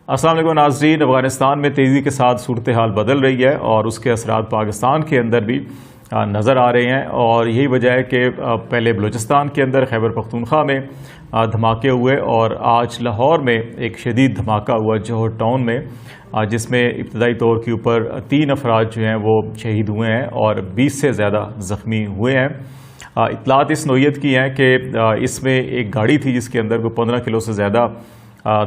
السلام علیکم ناظرین، افغانستان میں تیزی کے ساتھ صورتحال بدل رہی ہے اور اس کے اثرات پاکستان کے اندر بھی نظر آ رہے ہیں، اور یہی وجہ ہے کہ پہلے بلوچستان کے اندر خیبر پختونخوا میں دھماکے ہوئے اور آج لاہور میں ایک شدید دھماکہ ہوا جوہر ٹاؤن میں، جس میں ابتدائی طور کے اوپر 3 افراد جو ہیں وہ شہید ہوئے ہیں اور 20 سے زیادہ زخمی ہوئے ہیں۔ اطلاعات اس نوعیت کی ہیں کہ اس میں ایک گاڑی تھی جس کے اندر کوئی 15 کلو سے زیادہ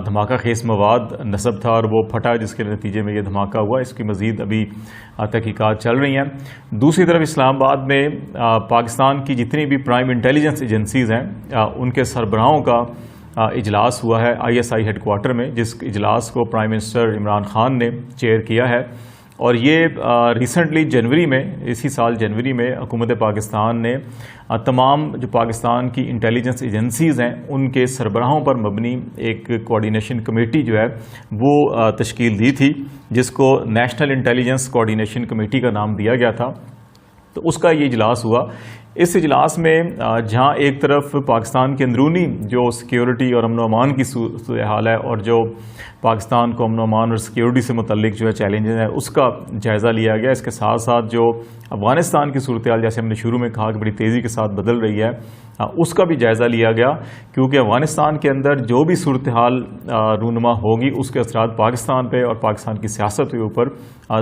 دھماکہ خیز مواد نصب تھا اور وہ پھٹا، جس کے نتیجے میں یہ دھماکہ ہوا۔ اس کی مزید ابھی تحقیقات چل رہی ہیں۔ دوسری طرف اسلام آباد میں پاکستان کی جتنی بھی پرائم انٹیلیجنس ایجنسیز ہیں ان کے سربراہوں کا اجلاس ہوا ہے ISI ہیڈ کوارٹر میں، جس اجلاس کو پرائم منسٹر عمران خان نے چیئر کیا ہے، اور یہ ریسنٹلی جنوری میں، اسی سال جنوری میں حکومت پاکستان نے تمام جو پاکستان کی انٹیلیجنس ایجنسیز ہیں ان کے سربراہوں پر مبنی ایک کوارڈینیشن کمیٹی جو ہے وہ تشکیل دی تھی، جس کو نیشنل انٹیلیجنس کوارڈینیشن کمیٹی کا نام دیا گیا تھا۔ تو اس کا یہ اجلاس ہوا۔ اس اجلاس میں جہاں ایک طرف پاکستان کے اندرونی جو سیکیورٹی اور امن و امان کی صورتحال ہے اور جو پاکستان کو امن و امان اور سیکیورٹی سے متعلق جو ہے چیلنجز ہیں اس کا جائزہ لیا گیا، اس کے ساتھ ساتھ جو افغانستان کی صورتحال جیسے ہم نے شروع میں کہا کہ بڑی تیزی کے ساتھ بدل رہی ہے، اس کا بھی جائزہ لیا گیا، کیونکہ افغانستان کے اندر جو بھی صورتحال رونما ہوگی اس کے اثرات پاکستان پہ اور پاکستان کی سیاست کے اوپر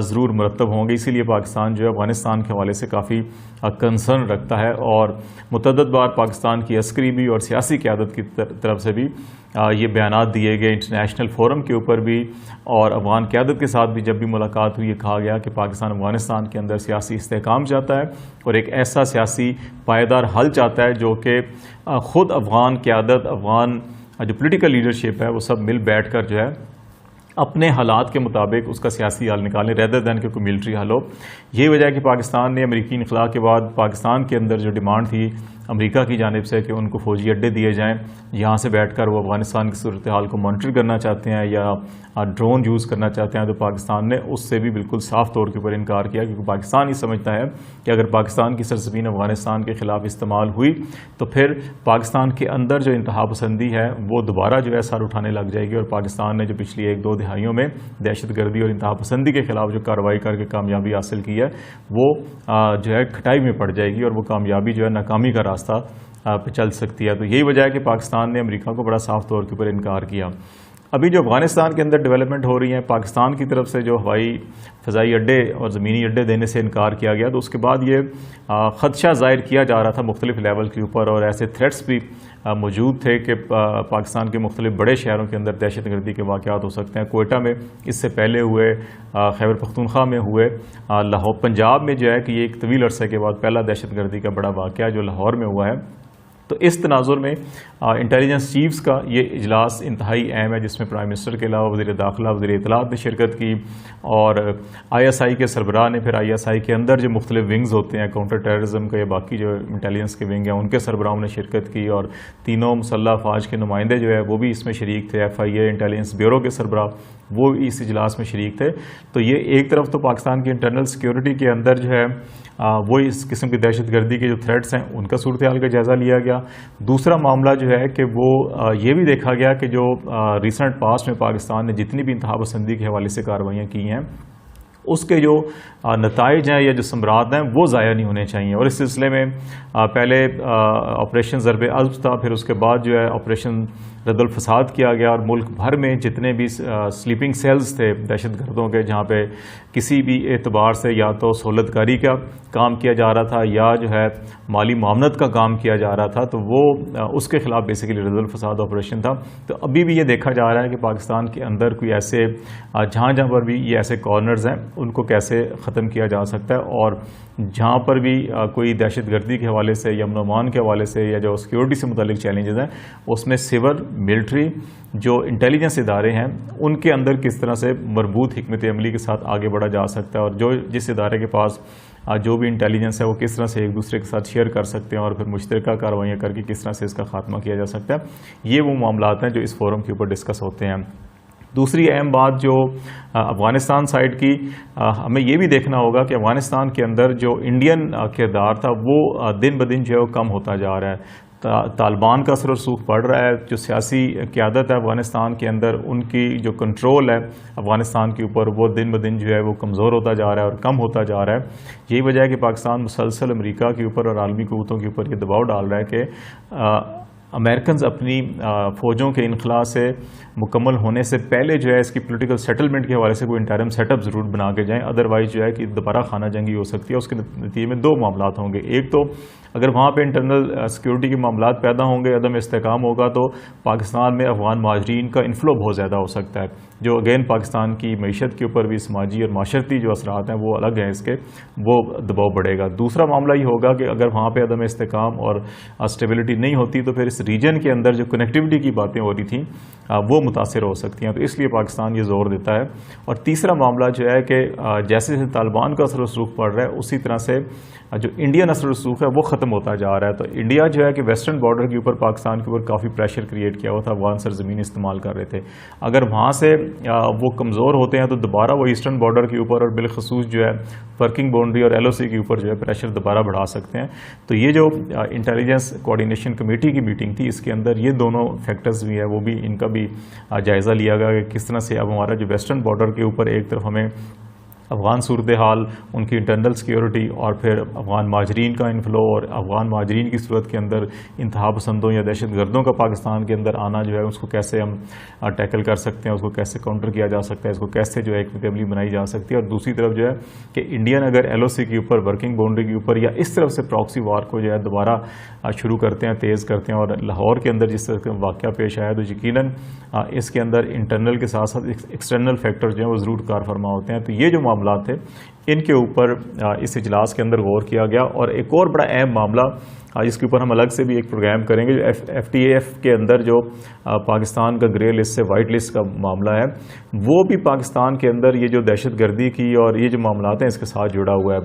ضرور مرتب ہوں گے۔ اسی لیے پاکستان جو ہے افغانستان کے حوالے سے کافی کنسرن رکھتا ہے، اور متعدد بار پاکستان کی عسکری بھی اور سیاسی قیادت کی طرف سے بھی یہ بیانات دیے گئے، انٹرنیشنل فورم کے اوپر بھی، اور افغان قیادت کے ساتھ بھی جب بھی ملاقات ہوئی یہ کہا گیا کہ پاکستان افغانستان کے اندر سیاسی استحکام چاہتا ہے اور ایک ایسا سیاسی پائیدار حل چاہتا ہے جو کہ خود افغان قیادت، افغان جو پولیٹیکل لیڈرشپ ہے وہ سب مل بیٹھ کر جو ہے اپنے حالات کے مطابق اس کا سیاسی حل نکالیں، ریدر دین کہ کوئی ملٹری حل ہو۔ یہی وجہ ہے کہ پاکستان نے امریکی انخلاء کے بعد پاکستان کے اندر جو ڈیمانڈ تھی امریکہ کی جانب سے کہ ان کو فوجی اڈے دیے جائیں، یہاں سے بیٹھ کر وہ افغانستان کی صورتحال کو مانیٹر کرنا چاہتے ہیں یا ڈرون یوز کرنا چاہتے ہیں، تو پاکستان نے اس سے بھی بالکل صاف طور کے اوپر انکار کیا، کیونکہ پاکستان یہ سمجھتا ہے کہ اگر پاکستان کی سرزمین افغانستان کے خلاف استعمال ہوئی تو پھر پاکستان کے اندر جو انتہا پسندی ہے وہ دوبارہ جو ہے سر اٹھانے لگ جائے گی، اور پاکستان نے جو پچھلی 1-2 دہائیوں میں دہشت گردی اور انتہا پسندی کے خلاف جو کارروائی کر کے کامیابی حاصل کی ہے وہ جو ہے کھٹائی میں پڑ جائے گی، اور وہ کامیابی جو ہے ناکامی کا راستہ پہ چل سکتی ہے۔ تو یہی وجہ ہے کہ پاکستان نے امریکہ کو بڑا صاف طور کے اوپر انکار کیا۔ ابھی جو افغانستان کے اندر ڈیولپمنٹ ہو رہی ہیں، پاکستان کی طرف سے جو ہوائی فضائی اڈے اور زمینی اڈے دینے سے انکار کیا گیا، تو اس کے بعد یہ خدشہ ظاہر کیا جا رہا تھا مختلف لیول کے اوپر، اور ایسے تھریٹس بھی موجود تھے کہ پاکستان کے مختلف بڑے شہروں کے اندر دہشت گردی کے واقعات ہو سکتے ہیں۔ کوئٹہ میں اس سے پہلے ہوئے، خیبر پختونخوا میں ہوئے، لاہور پنجاب میں جو ہے کہ یہ ایک طویل عرصے کے بعد پہلا دہشت گردی کا بڑا واقعہ جو لاہور میں ہوا ہے۔ تو اس تناظر میں انٹیلیجنس چیفز کا یہ اجلاس انتہائی اہم ہے، جس میں پرائم منسٹر کے علاوہ وزیر داخلہ، وزیر اطلاعات نے شرکت کی، اور ISI کے سربراہ نے، پھر ISI کے اندر جو مختلف ونگز ہوتے ہیں کاؤنٹر ٹیررزم کا یا باقی جو انٹیلیجنس کے ونگ ہیں ان کے سربراہوں نے شرکت کی، اور تینوں مسلح افواج کے نمائندے جو ہے وہ بھی اس میں شریک تھے، FIA انٹیلیجنس بیورو کے سربراہ وہ اس اجلاس میں شریک تھے۔ تو یہ ایک طرف تو پاکستان کی انٹرنل سیکیورٹی کے اندر جو ہے وہ اس قسم کی دہشت گردی کے جو تھریٹس ہیں ان کا صورتحال کا جائزہ لیا گیا۔ دوسرا معاملہ جو ہے کہ وہ یہ بھی دیکھا گیا کہ جو ریسنٹ پاسٹ میں پاکستان نے جتنی بھی انتہا پسندی کے حوالے سے کارروائیاں کی ہیں اس کے جو نتائج ہیں یا جو ثمرات ہیں وہ ضائع نہیں ہونے چاہیے، اور اس سلسلے میں پہلے آپریشن ضرب عضب تھا، پھر اس کے بعد جو ہے آپریشن رد الفساد کیا گیا، اور ملک بھر میں جتنے بھی سلیپنگ سیلز تھے دہشت گردوں کے، جہاں پہ کسی بھی اعتبار سے یا تو سہولت کاری کا کام کیا جا رہا تھا یا جو ہے مالی معاونت کا کام کیا جا رہا تھا، تو وہ اس کے خلاف بیسیکلی رد الفساد آپریشن تھا۔ تو ابھی بھی یہ دیکھا جا رہا ہے کہ پاکستان کے اندر کوئی ایسے جہاں پر بھی یہ ایسے کارنرز ہیں ان کو کیسے ختم کیا جا سکتا ہے، اور جہاں پر بھی کوئی دہشت گردی کے حوالے سے یا امن و امان کے حوالے سے یا جو سیکیورٹی سے متعلق چیلنجز ہیں اس میں سول، ملٹری جو انٹیلیجنس ادارے ہیں ان کے اندر کس طرح سے مربوط حکمت عملی کے ساتھ آگے بڑھا جا سکتا ہے، اور جس ادارے کے پاس جو بھی انٹیلیجنس ہے وہ کس طرح سے ایک دوسرے کے ساتھ شیئر کر سکتے ہیں، اور پھر مشترکہ کارروائیاں کر کے کس طرح سے اس کا خاتمہ کیا جا سکتا ہے۔ یہ وہ معاملات ہیں جو اس فورم کے اوپر ڈسکس ہوتے ہیں۔ دوسری اہم بات جو افغانستان سائڈ کی ہمیں یہ بھی دیکھنا ہوگا کہ افغانستان کے اندر جو انڈین کردار تھا وہ دن بدن جو ہے وہ کم ہوتا جا رہا ہے۔ طالبان کا اثر و رسوخ بڑھ رہا ہے، جو سیاسی قیادت ہے افغانستان کے اندر ان کی جو کنٹرول ہے افغانستان کے اوپر وہ دن بدن جو ہے وہ کمزور ہوتا جا رہا ہے اور کم ہوتا جا رہا ہے۔ یہی وجہ ہے کہ پاکستان مسلسل امریکہ کے اوپر اور عالمی قوتوں کے اوپر یہ دباؤ ڈال رہا ہے کہ امریکنز اپنی فوجوں کے انخلاء سے مکمل ہونے سے پہلے جو ہے اس کی پولیٹیکل سیٹلمنٹ کے حوالے سے کوئی انٹرم سیٹ اپ ضرور بنا کے جائیں، ادروائز جو ہے کہ دوبارہ خانہ جنگی ہو سکتی ہے۔ اس کے نتیجے میں دو معاملات ہوں گے، ایک تو اگر وہاں پہ انٹرنل سیکیورٹی کے معاملات پیدا ہوں گے، عدم استحکام ہوگا، تو پاکستان میں افغان مہاجرین کا انفلو بہت زیادہ ہو سکتا ہے، جو اگین پاکستان کی معیشت کے اوپر بھی سماجی اور معاشرتی جو اثرات ہیں وہ الگ ہیں، اس کے وہ دباؤ بڑھے گا۔ دوسرا معاملہ یہ ہوگا کہ اگر وہاں پہ عدم استحکام اور اسٹیبلٹی نہیں ہوتی تو پھر اس ریجن کے اندر جو کنیکٹیوٹی کی باتیں ہو رہی تھیں وہ متاثر ہو سکتی ہیں، تو اس لیے پاکستان یہ زور دیتا ہے۔ اور تیسرا معاملہ جو ہے کہ جیسے جیسے طالبان کا اثر و رسوخ پڑ رہا ہے اسی طرح سے جو انڈین اثر و رسوخ ہے وہ ختم ہوتا جا رہا ہے، تو انڈیا جو ہے کہ ویسٹرن بارڈر کے اوپر پاکستان کے اوپر کافی پریشر کریٹ کیا ہوا تھا، افغان سرزمین استعمال کر رہے تھے، اگر وہاں سے وہ کمزور ہوتے ہیں تو دوبارہ وہ ایسٹرن بارڈر کے اوپر اور بالخصوص جو ہے ورکنگ باؤنڈری اور ایل او سی کے اوپر جو ہے پریشر دوبارہ بڑھا سکتے ہیں۔ تو یہ جو انٹیلیجنس کوآرڈینیشن کمیٹی کی میٹنگ تھی اس کے اندر یہ دونوں فیکٹرز بھی ہیں، وہ بھی ان کا بھی جائزہ لیا گیا کہ کس طرح سے اب ہمارا جو ویسٹرن بارڈر کے اوپر ایک طرف ہمیں افغان صورتحال، ان کی انٹرنل سیکیورٹی اور پھر افغان مہاجرین کا انفلو اور افغان مہاجرین کی صورت کے اندر انتہا پسندوں یا دہشت گردوں کا پاکستان کے اندر آنا جو ہے اس کو کیسے ہم ٹیکل کر سکتے ہیں، اس کو کیسے کاؤنٹر کیا جا سکتا ہے، اس کو کیسے جو ہے ایکویٹیبلی بنائی جا سکتی ہے، اور دوسری طرف جو ہے کہ انڈین اگر ایل او سی کے اوپر ورکنگ باؤنڈری کے اوپر یا اس طرف سے پراکسی وار کو جو ہے دوبارہ شروع کرتے ہیں، تیز کرتے ہیں، اور لاہور کے اندر جس طرح کا واقعہ پیش آیا تو یقیناً اس کے اندر انٹرنل کے ساتھ ساتھ ایکسٹرنل فیکٹر جو ہیں وہ ضرور کار فرما ہوتے ہیں۔ تو یہ جو معاملات تھے ان کے اوپر اس اجلاس کے اندر غور کیا گیا، اور ایک اور بڑا اہم معاملہ جس کے اوپر ہم الگ سے بھی ایک پروگرام کریں گے، جو ایف ٹی اے ایف کے اندر جو پاکستان کا گرے لسٹ سے وائٹ لسٹ کا معاملہ ہے، وہ بھی پاکستان کے اندر یہ جو دہشت گردی کی اور یہ جو معاملات ہیں اس کے ساتھ جڑا ہوا ہے۔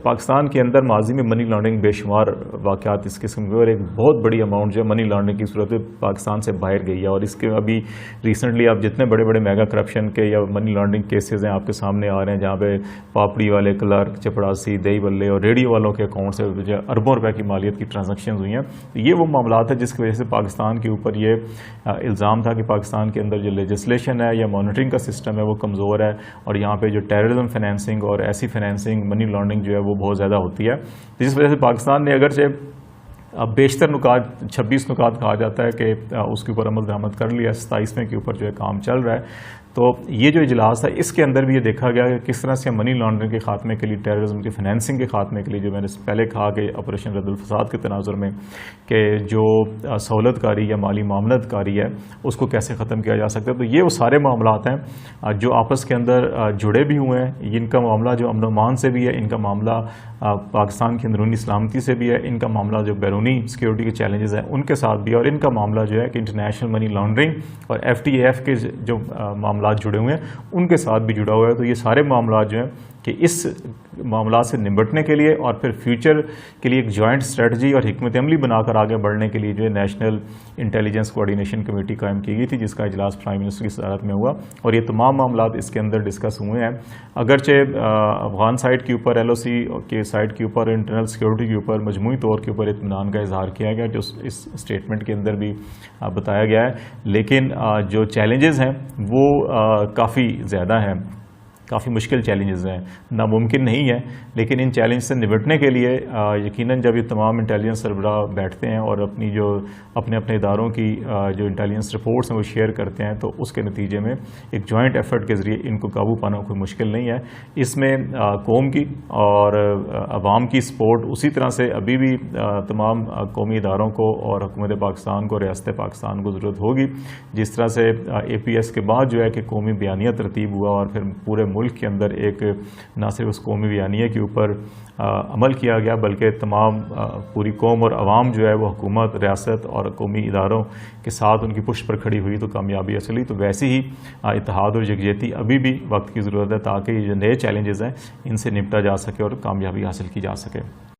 پاکستان کے اندر ماضی میں منی لانڈرنگ بے شمار واقعات اس قسم کے، اور ایک بہت بڑی اماؤنٹ جو ہے منی لانڈرنگ کی صورت میں پاکستان سے باہر گئی ہے، اور اس کے ابھی ریسنٹلی آپ جتنے بڑے بڑے میگا کرپشن کے یا منی لانڈرنگ کیسز ہیں آپ کے سامنے آ رہے ہیں، جہاں پہ پاپڑی والے، کلرک، چپڑاسی، دہی بلے اور ریڈیو والوں کے اکاؤنٹ سے جو اربوں روپے کی مالیت کی ٹرانزیکشنز ہوئی ہیں۔ یہ وہ معاملات ہیں جس کی وجہ سے پاکستان کے اوپر یہ الزام تھا کہ پاکستان کے اندر جو لیجسلیشن ہے یا مانیٹرنگ کا سسٹم ہے وہ کمزور ہے، اور یہاں پہ جو ٹیررزم فنانسنگ اور ایسی فنانسنگ، منی لانڈرنگ جو ہے وہ بہت زیادہ ہوتی ہے، جس وجہ سے پاکستان نے اگرچہ بیشتر نکات 26 نکات کہا جاتا ہے کہ اس کے اوپر عمل درآمد کر لیا، 27ویں کے اوپر جو ہے کام چل رہا ہے۔ تو یہ جو اجلاس ہے اس کے اندر بھی یہ دیکھا گیا کہ کس طرح سے منی لانڈرنگ کے خاتمے کے لیے، ٹیررزم کی فنانسنگ کے خاتمے کے لیے، جو میں نے پہلے کہا کہ آپریشن رد الفساد کے تناظر میں کہ جو سہولت کاری یا مالی معاملت کاری ہے اس کو کیسے ختم کیا جا سکتا ہے۔ تو یہ وہ سارے معاملات ہیں جو آپس کے اندر جڑے بھی ہوئے ہیں، ان کا معاملہ جو امن و امان سے بھی ہے، ان کا معاملہ پاکستان کی اندرونی سلامتی سے بھی ہے، ان کا معاملہ جو بیرونی سیکیورٹی کے چیلنجز ہیں ان کے ساتھ بھی ہے، اور ان کا معاملہ جو ہے کہ انٹرنیشنل منی لانڈرنگ اور ایف ٹی اے ایف کے جو معاملات جڑے ہوئے ہیں ان کے ساتھ بھی جڑا ہوا ہے۔ تو یہ سارے معاملات جو ہیں کہ اس معاملات سے نمٹنے کے لیے اور پھر فیوچر کے لیے ایک جوائنٹ اسٹریٹجی اور حکمت عملی بنا کر آگے بڑھنے کے لیے جو ہے نیشنل انٹیلیجنس کوآرڈینیشن کمیٹی قائم کی گئی تھی، جس کا اجلاس پرائم منسٹر کی صدارت میں ہوا، اور یہ تمام معاملات اس کے اندر ڈسکس ہوئے ہیں۔ اگرچہ افغان سائڈ کے اوپر، ایل او سی کے سائڈ کے اوپر، انٹرنل سیکیورٹی کے اوپر مجموعی طور کے اوپر اطمینان کا اظہار کیا گیا، جو اس اسٹیٹمنٹ کے اندر بھی بتایا گیا ہے، لیکن جو چیلنجز ہیں وہ کافی زیادہ ہیں، کافی مشکل چیلنجز ہیں، ناممکن نہیں ہے، لیکن ان چیلنج سے نمٹنے کے لیے یقیناً جب یہ تمام انٹیلیجنس سربراہ بیٹھتے ہیں اور اپنے اداروں کی جو انٹیلیجنس رپورٹس ہیں وہ شیئر کرتے ہیں، تو اس کے نتیجے میں ایک جوائنٹ ایفرٹ کے ذریعے ان کو قابو پانا کوئی مشکل نہیں ہے۔ اس میں قوم کی اور عوام کی سپورٹ اسی طرح سے ابھی بھی تمام قومی اداروں کو اور حکومت پاکستان کو، ریاست پاکستان کو ضرورت ہوگی، جس طرح سے اے پی ایس کے بعد جو ہے کہ قومی بیانیہ ترتیب ہوا اور پھر پورے ملک کے اندر ایک نہ صرف اس قومی بیانیے کے اوپر عمل کیا گیا بلکہ تمام پوری قوم اور عوام جو ہے وہ حکومت، ریاست اور قومی اداروں کے ساتھ ان کی پشت پر کھڑی ہوئی تو کامیابی حاصل ہوئی۔ تو ویسے ہی اتحاد اور یکجہتی ابھی بھی وقت کی ضرورت ہے تاکہ یہ جو نئے چیلنجز ہیں ان سے نپٹا جا سکے اور کامیابی حاصل کی جا سکے۔